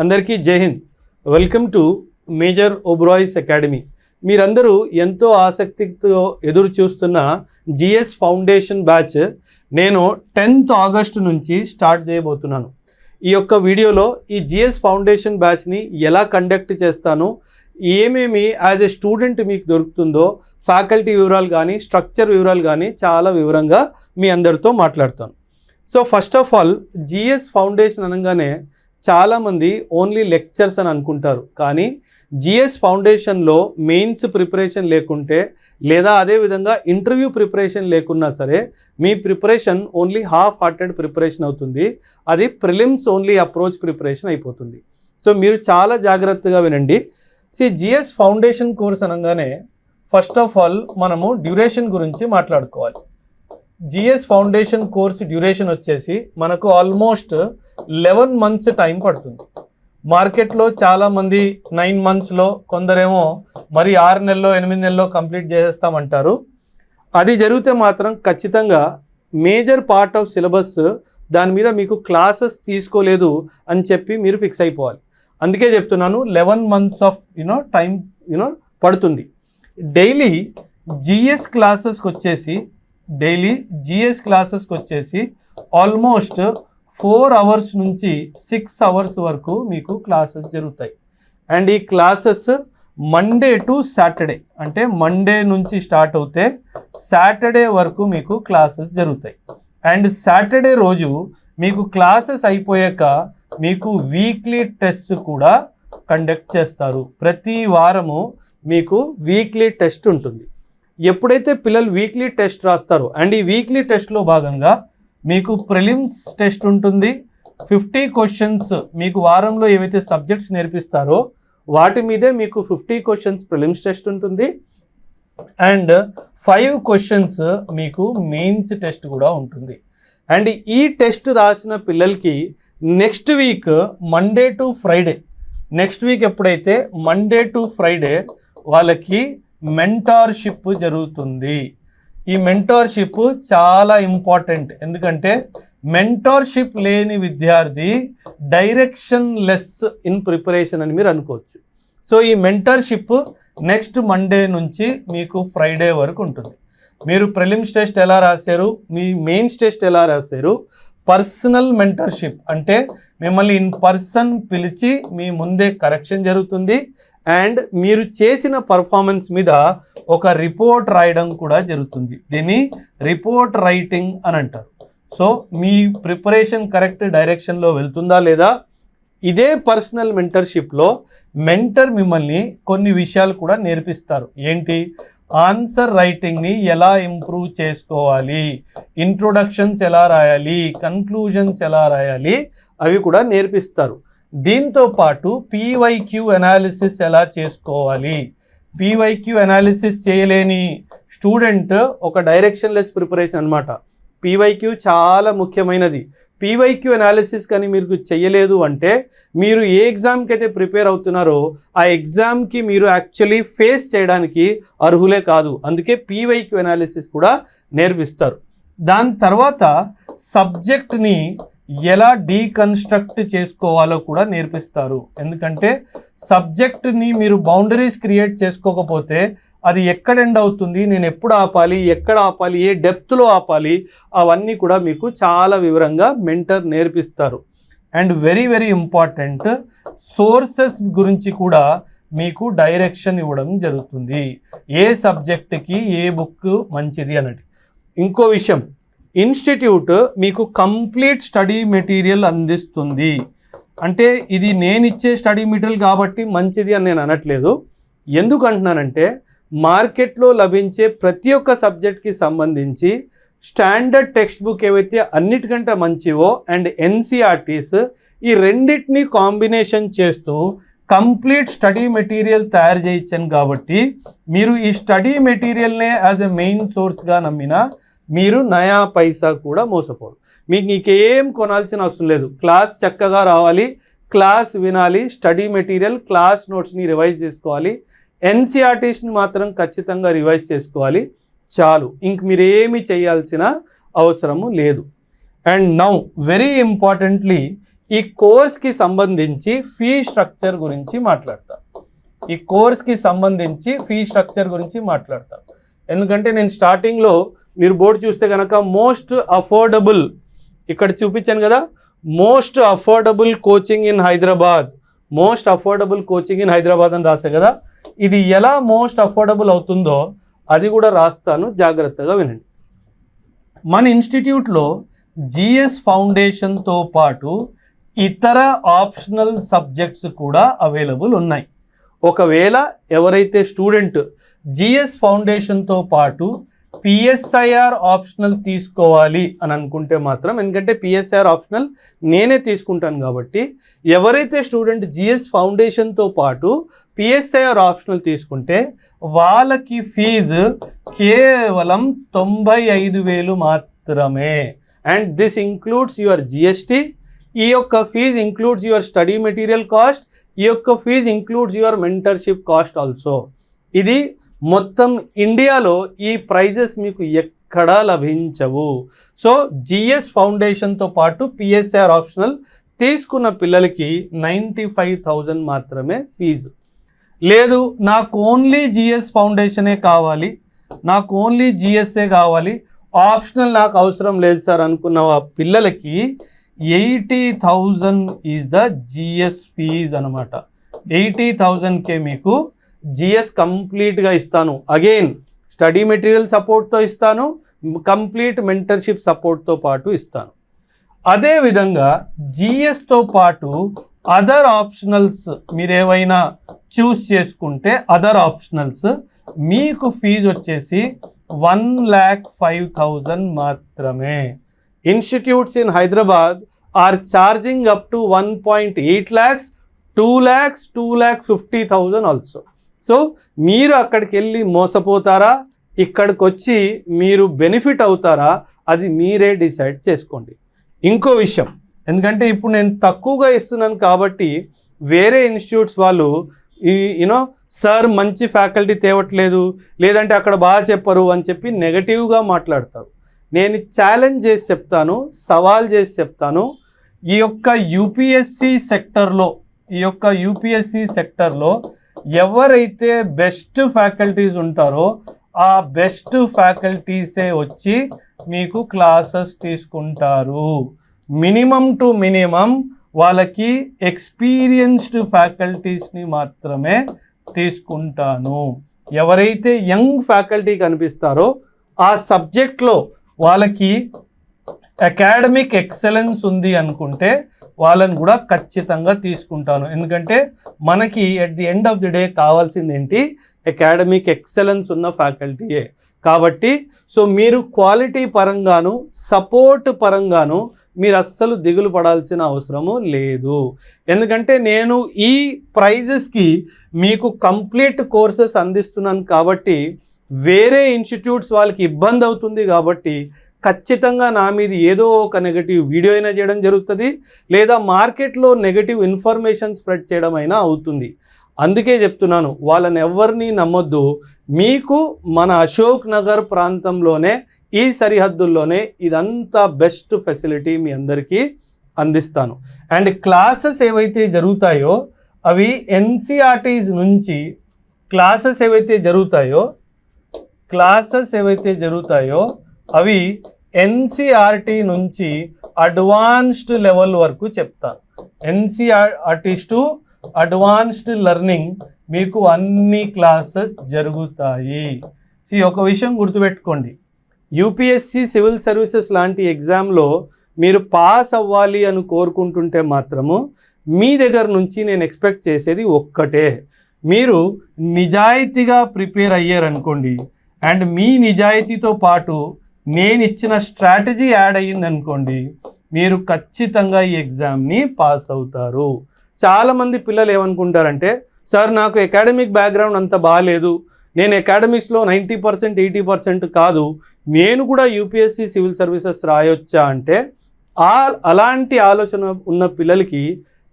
అందరికీ Jai Hind. Welcome to major Oberoi's academy. మీరందరూ ఎంతో ఆసక్తితో ఎదురు చూస్తున్న జిఎస్ ఫౌండేషన్ బ్యాచ్ నేను 10th ఆగస్టు నుంచి స్టార్ట్ చేయబోతున్నాను. ఈ యొక్క వీడియోలో ఈ జిఎస్ ఫౌండేషన్ బ్యాచ్ని ఎలా కండక్ట్ చేస్తాను, ఏమేమి యాజ్ ఎ స్టూడెంట్ మీకు దొరుకుతుందో, ఫ్యాకల్టీ వివరాలు కానీ స్ట్రక్చర్ వివరాలు కానీ చాలా వివరంగా మీ అందరితో మాట్లాడతాను. So first of all GS foundation అనగానే చాలామంది ఓన్లీ లెక్చర్స్ అని అనుకుంటారు. కానీ జిఎస్ ఫౌండేషన్లో మెయిన్స్ ప్రిపరేషన్ లేకుంటే లేదా అదేవిధంగా ఇంటర్వ్యూ ప్రిపరేషన్ లేకున్నా సరే మీ preparation only half hearted preparation అవుతుంది. అది ప్రిలిమ్స్ ఓన్లీ అప్రోచ్ ప్రిపరేషన్ అయిపోతుంది. సో మీరు చాలా జాగ్రత్తగా వినండి. జిఎస్ ఫౌండేషన్ కోర్స్ అనగానే ఫస్ట్ ఆఫ్ ఆల్ మనము డ్యూరేషన్ గురించి మాట్లాడుకోవాలి. జిఎస్ ఫౌండేషన్ కోర్స్ డ్యూరేషన్ వచ్చేసి మనకు ఆల్మోస్ట్ 11 months టైం పడుతుంది. మార్కెట్లో చాలామంది 9 monthsలో, కొందరేమో మరి 6 నెలల్లో 8 నెలల్లో కంప్లీట్ చేసేస్తామంటారు. అది జరిగితే మాత్రం ఖచ్చితంగా మేజర్ పార్ట్ ఆఫ్ సిలబస్ దాని మీద మీకు క్లాసెస్ తీసుకోలేదు అని చెప్పి మీరు ఫిక్స్ అయిపోవాలి. అందుకే చెప్తున్నాను 11 months ఆఫ్ టైం పడుతుంది. డైలీ జిఎస్ క్లాసెస్కి వచ్చేసి ఆల్మోస్ట్ 4 hours నుంచి 6 hours వరకు మీకు క్లాసెస్ జరుగుతాయి. అండ్ ఈ క్లాసెస్ మండే టు సాటర్డే, అంటే మండే నుంచి స్టార్ట్ అవుతే సాటర్డే వరకు మీకు క్లాసెస్ జరుగుతాయి. అండ్ సాటర్డే రోజు మీకు క్లాసెస్ అయిపోయాక మీకు వీక్లీ టెస్ట్ కూడా కండక్ట్ చేస్తారు. ప్రతి వారము మీకు వీక్లీ టెస్ట్ ఉంటుంది. ఎప్పుడైతే పిల్లలు వీక్లీ టెస్ట్ రాస్తారో అండ్ ఈ వీక్లీ టెస్ట్లో భాగంగా మీకు ప్రిలిమ్స్ టెస్ట్ ఉంటుంది. 50 questions మీకు వారంలో ఏవైతే సబ్జెక్ట్స్ నేర్పిస్తారో వాటి మీదే మీకు 50 questions ప్రిలిమ్స్ టెస్ట్ ఉంటుంది. అండ్ 5 questions మీకు మెయిన్స్ టెస్ట్ కూడా ఉంటుంది. అండ్ ఈ టెస్ట్ రాసిన పిల్లలకి next week Monday to Friday, ఎప్పుడైతే మండే టు ఫ్రైడే వాళ్ళకి మెంటార్షిప్ జరుగుతుంది. ఈ మెంటార్షిప్ చాలా ఇంపార్టెంట్. ఎందుకంటే మెంటార్షిప్ లేని విద్యార్థి డైరెక్షన్ లెస్ ఇన్ ప్రిపరేషన్ అని మీరు అనుకోవచ్చు. సో ఈ మెంటార్షిప్ నెక్స్ట్ మండే నుంచి మీకు ఫ్రైడే వరకు ఉంటుంది. మీరు ప్రిలిమ్స్ టెస్ట్ ఎలా రాశారు, మీ మెయిన్స్ టెస్ట్ ఎలా రాశారు, పర్సనల్ మెంటర్షిప్ అంటే మిమ్మల్ని ఇన్ పర్సన్ పిలిచి మీ ముందే కరెక్షన్ జరుగుతుంది. అండ్ మీరు చేసిన పర్ఫార్మెన్స్ మీద ఒక రిపోర్ట్ రాయడం కూడా జరుగుతుంది. దీన్ని రిపోర్ట్ రైటింగ్ అని అంటారు. సో మీ ప్రిపరేషన్ కరెక్ట్ డైరెక్షన్లో వెళ్తుందా లేదా, ఇదే పర్సనల్ మెంటర్షిప్లో మెంటర్ మిమ్మల్ని కొన్ని విషయాలు కూడా నేర్పిస్తారు. ఏంటి? ఆన్సర్ రైటింగ్ని ఎలా ఇంప్రూవ్ చేసుకోవాలి, ఇంట్రొడక్షన్స్ ఎలా రాయాలి, కన్క్లూజన్స్ ఎలా రాయాలి, అవి కూడా నేర్పిస్తారు. దీంతో పాటు పీవైక్యూ అనాలిసిస్ ఎలా చేసుకోవాలి. పీవైక్యూ అనాలిసిస్ చేయలేని స్టూడెంట్ ఒక డైరెక్షన్లెస్ ప్రిపరేషన్ అనమాట. పీవైక్యూ చాలా ముఖ్యమైనది. పీవైక్యూ అనాలిసిస్ కానీ మీరు చేయలేదు అంటే మీరు ఏ ఎగ్జామ్కి అయితే ప్రిపేర్ అవుతున్నారో ఆ ఎగ్జామ్కి మీరు యాక్చువల్లీ ఫేస్ చేయడానికి అర్హులే కాదు. అందుకే పీవైక్యూ అనాలిసిస్ కూడా నేర్పిస్తారు. దాని తర్వాత సబ్జెక్ట్ని ఎలా డీకన్స్ట్రక్ట్ చేసుకోవాలో కూడా నేర్పిస్తారు. ఎందుకంటే సబ్జెక్ట్ని మీరు బౌండరీస్ క్రియేట్ చేసుకోకపోతే అది ఎక్కడ ఎండ్ అవుతుంది, నేను ఎప్పుడు ఆపాలి, ఎక్కడ ఆపాలి, ఏ డెప్త్లో ఆపాలి, అవన్నీ కూడా మీకు చాలా వివరంగా మెంటర్ నేర్పిస్తారు. And very very important, sources గురించి కూడా మీకు డైరెక్షన్ ఇవ్వడం జరుగుతుంది. ఏ సబ్జెక్ట్కి ఏ బుక్ మంచిది అన్నది. ఇంకో విషయం, ఇన్స్టిట్యూట్ మీకు కంప్లీట్ స్టడీ మెటీరియల్ అందిస్తుంది. అంటే ఇది నేను ఇచ్చే స్టడీ మెటీరియల్ కాబట్టి మంచిది అని నేను అనట్లేదు. ఎందుకు అంటున్నానంటే మార్కెట్లో లభించే ప్రతి ఒక్క సబ్జెక్ట్కి సంబంధించి స్టాండర్డ్ టెక్స్ట్ బుక్ ఏవైతే అన్నిటికంటే మంచివో అండ్ ఎన్సీఆర్టీస్, ఈ రెండింటిని కాంబినేషన్ చేస్తూ కంప్లీట్ స్టడీ మెటీరియల్ తయారు చేయొచ్చాను. కాబట్టి మీరు ఈ స్టడీ మెటీరియల్నే యాజ్ ఎ మెయిన్ సోర్స్గా నమ్మినా మీరు నయా పైసా కూడా మోసపోరు. మీకు ఇంకేం కొనాల్సిన అవసరం లేదు. క్లాస్ చక్కగా రావాలి, క్లాస్ వినాలి, స్టడీ మెటీరియల్ క్లాస్ నోట్స్ని రివైజ్ చేసుకోవాలి, ఎన్సీఆర్టీస్ని మాత్రం ఖచ్చితంగా రివైజ్ చేసుకోవాలి. చాలు, ఇంక మీరేమీ చేయాల్సిన అవసరము లేదు. అండ్ నౌ వెరీ ఇంపార్టెంట్లీ ఈ కోర్స్కి సంబంధించి ఫీ స్ట్రక్చర్ గురించి మాట్లాడతాను. ఈ కోర్స్కి సంబంధించి ఫీ స్ట్రక్చర్ గురించి మాట్లాడతాను. ఎందుకంటే నేను స్టార్టింగ్లో మీరు బోర్డు చూస్తే కనుక మోస్ట్ అఫోర్డబుల్ ఇక్కడ చూపించాను కదా, most affordable coaching in Hyderabad, most affordable coaching in Hyderabad అని రాసే కదా. ఇది ఎలా మోస్ట్ అఫోర్డబుల్ అవుతుందో అది కూడా రాస్తాను, జాగ్రత్తగా వినండి. మన ఇన్స్టిట్యూట్లో జిఎస్ ఫౌండేషన్తో పాటు ఇతర ఆప్షనల్ సబ్జెక్ట్స్ కూడా అవైలబుల్ ఉన్నాయి. ఒకవేళ ఎవరైతే స్టూడెంట్ జిఎస్ ఫౌండేషన్తో పాటు పిఎస్ఐఆర్ ఆప్షనల్ తీసుకోవాలి అని అనుకుంటే మాత్రం, ఎందుకంటే పిఎస్ఐఆర్ ఆప్షనల్ నేనే తీసుకుంటాను కాబట్టి, ఎవరైతే స్టూడెంట్ జిఎస్ ఫౌండేషన్తో పాటు పిఎస్ఐఆర్ ఆప్షనల్ తీసుకుంటే వాళ్ళకి ఫీజు కేవలం 95,000 మాత్రమే. And this includes your GST. ఈ యొక్క fee includes your study material cost. ఈ యొక్క fee includes your mentorship cost also. ఇది మొత్తం ఇండియాలో ఈ ప్రైజెస్ మీకు ఎక్కడా లభించవు. సో జిఎస్ ఫౌండేషన్తో పాటు పిఎస్ఆర్ ఆప్షనల్ తీసుకున్న పిల్లలకి 95,000 మాత్రమే ఫీజు. లేదు నాకు ఓన్లీ జిఎస్ ఫౌండేషనే కావాలి, నాకు ఓన్లీ జిఎస్ఏ కావాలి, ఆప్షనల్ నాకు అవసరం లేదు సార్ అనుకున్న పిల్లలకి 80,000 ఈజ్ ద జిఎస్ ఫీజ్ అనమాట. 80,000కే మీకు జిఎస్ కంప్లీట్గా ఇస్తాను. అగైన్ స్టడీ మెటీరియల్ సపోర్ట్తో ఇస్తాను, కంప్లీట్ మెంటర్షిప్ సపోర్ట్తో పాటు ఇస్తాను. అదేవిధంగా జిఎస్తో పాటు అదర్ ఆప్షనల్స్ మీరు ఏవైనా చూస్ చేసుకుంటే అదర్ ఆప్షనల్స్ మీకు ఫీజు వచ్చేసి 1,05,000 మాత్రమే. Institutes in Hyderabad are charging up to 1.8 lakhs, 2 lakhs, 2,50,000 also. So మీరు అక్కడికి వెళ్ళి మోసపోతారా, ఇక్కడికి వచ్చి మీరు బెనిఫిట్ అవుతారా, అది మీరే డిసైడ్ చేసుకోండి. ఇంకో విషయం, ఎందుకంటే ఇప్పుడు నేను తక్కువగా ఇస్తున్నాను కాబట్టి వేరే ఇన్స్టిట్యూట్స్ వాళ్ళు యూనో సార్ మంచి ఫ్యాకల్టీ తేవట్లేదు, లేదంటే అక్కడ బాగా చెప్పరు అని చెప్పి నెగటివ్గా మాట్లాడతారు. నేను ఛాలెంజ్ చేసి చెప్తాను, సవాల్ చేసి చెప్తాను. ఈ యొక్క యూపీఎస్సి సెక్టర్లో ఎవరైతే బెస్ట్ ఫ్యాకల్టీస్ ఉంటారో ఆ బెస్ట్ ఫ్యాకల్టీసే వచ్చి మీకు క్లాసెస్ తీసుకుంటారు. మినిమం టు మినిమం వాళ్ళకి ఎక్స్పీరియన్స్డ్ ఫ్యాకల్టీస్ని మాత్రమే తీసుకుంటాను. ఎవరైతే యంగ్ ఫ్యాకల్టీ కనిపిస్తారో ఆ సబ్జెక్ట్లో వాళ్ళకి అకాడమిక్ ఎక్సలెన్స్ ఉంది అనుకుంటే వాళ్ళని కూడా ఖచ్చితంగా తీసుకుంటాను. ఎందుకంటే మనకి at the end of the day కావాల్సింది ఏంటి, అకాడమిక్ ఎక్సలెన్స్ ఉన్న ఫ్యాకల్టీయే. కాబట్టి సో మీరు క్వాలిటీ పరంగాను సపోర్ట్ పరంగాను మీరు అస్సలు దిగులు పడాల్సిన అవసరము లేదు. ఎందుకంటే నేను ఈ ప్రైజెస్కి మీకు కంప్లీట్ కోర్సెస్ అందిస్తున్నాను కాబట్టి వేరే ఇన్స్టిట్యూట్స్ వాళ్ళకి ఇబ్బంది అవుతుంది కాబట్టి ఖచ్చితంగా నా మీద ఏదో ఒక నెగటివ్ వీడియో అయినా చేయడం జరుగుతుంది, లేదా మార్కెట్లో నెగటివ్ ఇన్ఫర్మేషన్ స్ప్రెడ్ చేయడం అయినా అవుతుంది. అందుకే చెప్తున్నాను, వాళ్ళని ఎవరిని నమ్మొద్దు. మీకు మన అశోక్ నగర్ ప్రాంతంలోనే ఈ సరిహద్దుల్లోనే ఇదంతా బెస్ట్ ఫెసిలిటీ మీ అందరికీ అందిస్తాను. అండ్ క్లాసెస్ ఏవైతే జరుగుతాయో అవి ఎన్సిఆర్టీస్ నుంచి క్లాసెస్ ఏవైతే జరుగుతాయో అవి ఎన్సిఆర్టీ నుంచి అడ్వాన్స్డ్ లెవెల్ వరకు చెప్తాను. ఎన్సిఆర్టీస్ టు అడ్వాన్స్డ్ లెర్నింగ్ మీకు అన్ని క్లాసెస్ జరుగుతాయి. ఒక విషయం గుర్తుపెట్టుకోండి, యూపీఎస్సి సివిల్ సర్వీసెస్ లాంటి ఎగ్జామ్లో మీరు పాస్ అవ్వాలి అని కోరుకుంటుంటే మాత్రము మీ దగ్గర నుంచి నేను ఎక్స్పెక్ట్ చేసేది ఒక్కటే, మీరు నిజాయితీగా ప్రిపేర్ అయ్యారనుకోండి అండ్ మీ నిజాయితీతో పాటు నేను ఇచ్చిన స్ట్రాటజీ యాడ్ అయ్యింది అనుకోండి, మీరు ఖచ్చితంగా ఈ ఎగ్జామ్ని పాస్ అవుతారు. చాలామంది పిల్లలు ఏమనుకుంటారంటే, సార్ నాకు అకాడమిక్ బ్యాక్గ్రౌండ్ అంత బాగాలేదు, నేను అకాడమిక్స్లో 90%, 80% కాదు, నేను కూడా యూపీఎస్సి సివిల్ సర్వీసెస్ రాయొచ్చా అంటే అలాంటి ఆలోచన ఉన్న పిల్లలకి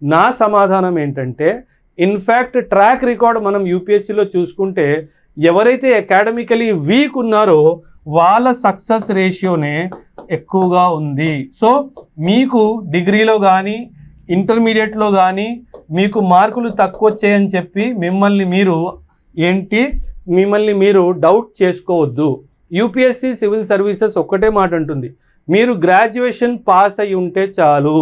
నా సమాధానం ఏంటంటే, ఇన్ఫ్యాక్ట్ ట్రాక్ రికార్డ్ మనం యూపీఎస్సిలో చూసుకుంటే ఎవరైతే అకాడమికలీ వీక్ ఉన్నారో వాళ్ళ సక్సెస్ రేషియోనే ఎక్కువగా ఉంది. సో మీకు డిగ్రీలో కానీ ఇంటర్మీడియట్లో కానీ మీకు మార్కులు తక్కువ వచ్చాయని చెప్పి మిమ్మల్ని మీరు డౌట్ చేసుకోవద్దు. యూపీఎస్సీ సివిల్ సర్వీసెస్ ఒక్కటే మాట అంటుంది, మీరు గ్రాడ్యుయేషన్ పాస్ అయి ఉంటే చాలు.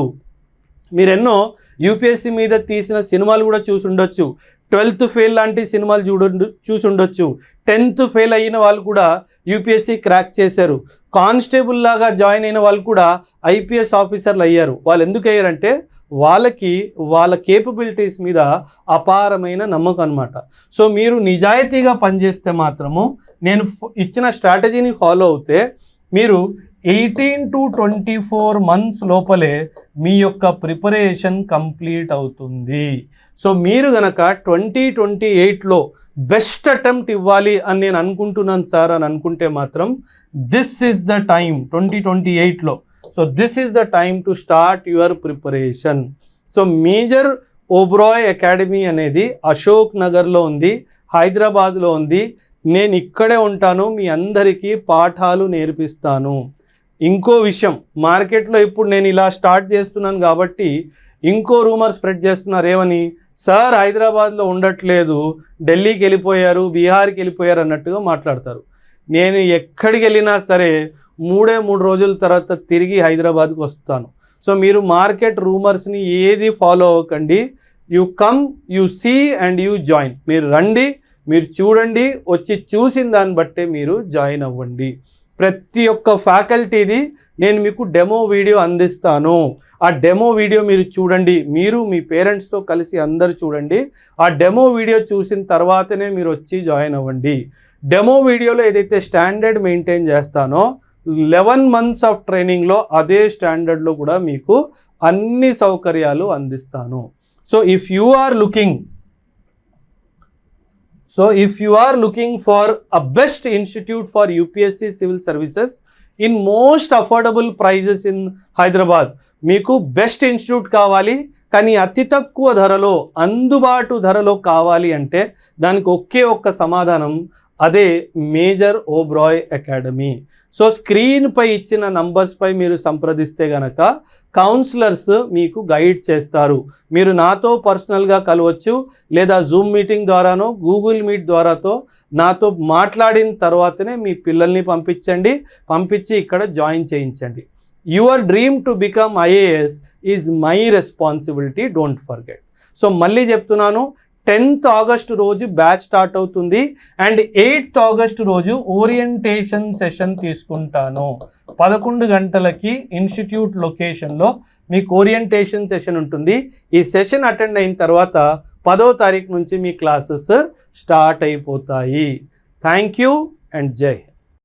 మీరెన్నో యూపీఎస్సీ మీద తీసిన సినిమాలు కూడా చూసి ఉండొచ్చు. 12th ఫెయిల్ లాంటి సినిమాలు చూసి ఉండొచ్చు. 10th ఫెయిల్ అయిన వాళ్ళు కూడా యూపీఎస్సీ క్రాక్ చేశారు. కానిస్టేబుల్ లాగా జాయిన్ అయిన వాళ్ళు కూడా ఐపీఎస్ ఆఫీసర్లు అయ్యారు. వాళ్ళు ఎందుకు అయ్యారంటే వాళ్ళ కేపబిలిటీస్ మీద అపారమైన నమ్మకం అనమాట. సో మీరు నిజాయితీగా పనిచేస్తే మాత్రము, నేను ఇచ్చిన స్ట్రాటజీని ఫాలో అవుతే మీరు 18 to 24 months లోపలే మీ యొక్క ప్రిపరేషన్ కంప్లీట్ అవుతుంది. సో మీరు గనక 2028లో బెస్ట్ అటెంప్ట్ ఇవ్వాలి అని నేను అనుకుంటున్నాను సార్ అని అనుకుంటే మాత్రం దిస్ ఈజ్ ద టైం 2028లో. So this is the time to start your preparation. So major Oberoi academy అనేది అశోక్ నగర్లో ఉంది, హైదరాబాద్లో ఉంది. నేను ఇక్కడే ఉంటాను, మీ అందరికీ పాఠాలు నేర్పిస్తాను. ఇంకో విషయం, మార్కెట్లో ఇప్పుడు నేను ఇలా స్టార్ట్ చేస్తున్నాను కాబట్టి ఇంకో రూమర్ స్ప్రెడ్ చేస్తున్నారు. ఏమని? సార్ హైదరాబాద్లో ఉండట్లేదు, ఢిల్లీకి వెళ్ళిపోయారు, బీహార్కి వెళ్ళిపోయారు అన్నట్టుగా మాట్లాడతారు. నేను ఎక్కడికి వెళ్ళినా సరే 3 రోజుల తర్వాత తిరిగి హైదరాబాద్కి వస్తాను. సో మీరు మార్కెట్ రూమర్స్ని ఏది ఫాలో అవ్వకండి. You come, you see and you join. మీరు రండి, మీరు చూడండి, వచ్చి చూసిన దాన్ని బట్టే మీరు జాయిన్ అవ్వండి. ప్రతి ఒక్క ఫ్యాకల్టీది నేను మీకు డెమో వీడియో అందిస్తాను. ఆ డెమో వీడియో మీరు చూడండి, మీరు మీ పేరెంట్స్తో కలిసి అందరు చూడండి. ఆ డెమో వీడియో చూసిన తర్వాతనే మీరు వచ్చి జాయిన్ అవ్వండి. డెమో వీడియోలో ఏదైతే స్టాండర్డ్ మెయింటైన్ చేస్తానో 11 months ఆఫ్ ట్రైనింగ్లో అదే స్టాండర్డ్లో కూడా మీకు అన్ని సౌకర్యాలు అందిస్తాను. So if you are looking for a best institute for UPSC civil services in most affordable prices in Hyderabad, మీకు బెస్ట్ ఇన్స్టిట్యూట్ కావాలి కానీ అతి తక్కువ ధరలో, అందుబాటు ధరలో కావాలి అంటే దానికి ఒకే ఒక్క సమాధానం, అదే మేజర్ ఓబ్రాయ్ అకాడమీ. సో స్క్రీన్పై ఇచ్చిన నంబర్స్పై మీరు సంప్రదిస్తే గనక కౌన్సిలర్స్ మీకు గైడ్ చేస్తారు. మీరు నాతో పర్సనల్గా కలవచ్చు, లేదా జూమ్ మీటింగ్ ద్వారానో గూగుల్ మీట్ ద్వారాతో నాతో మాట్లాడిన తర్వాతనే మీ పిల్లల్ని పంపించి ఇక్కడ జాయిన్ చేయించండి. Your dream to become IAS is my responsibility, don't forget. So మళ్ళీ చెప్తున్నాను, 10th August రోజు బ్యాచ్ స్టార్ట్ అవుతుంది అండ్ 8th August రోజు ఓరియంటేషన్ సెషన్ తీసుకుంటాను. 11 గంటలకి ఇన్స్టిట్యూట్ లొకేషన్లో మీకు ఓరియంటేషన్ సెషన్ ఉంటుంది. ఈ సెషన్ అటెండ్ అయిన తర్వాత 10వ తారీఖు నుంచి మీ క్లాసెస్ స్టార్ట్ అయిపోతాయి. థ్యాంక్ యూ అండ్ జై హింద్.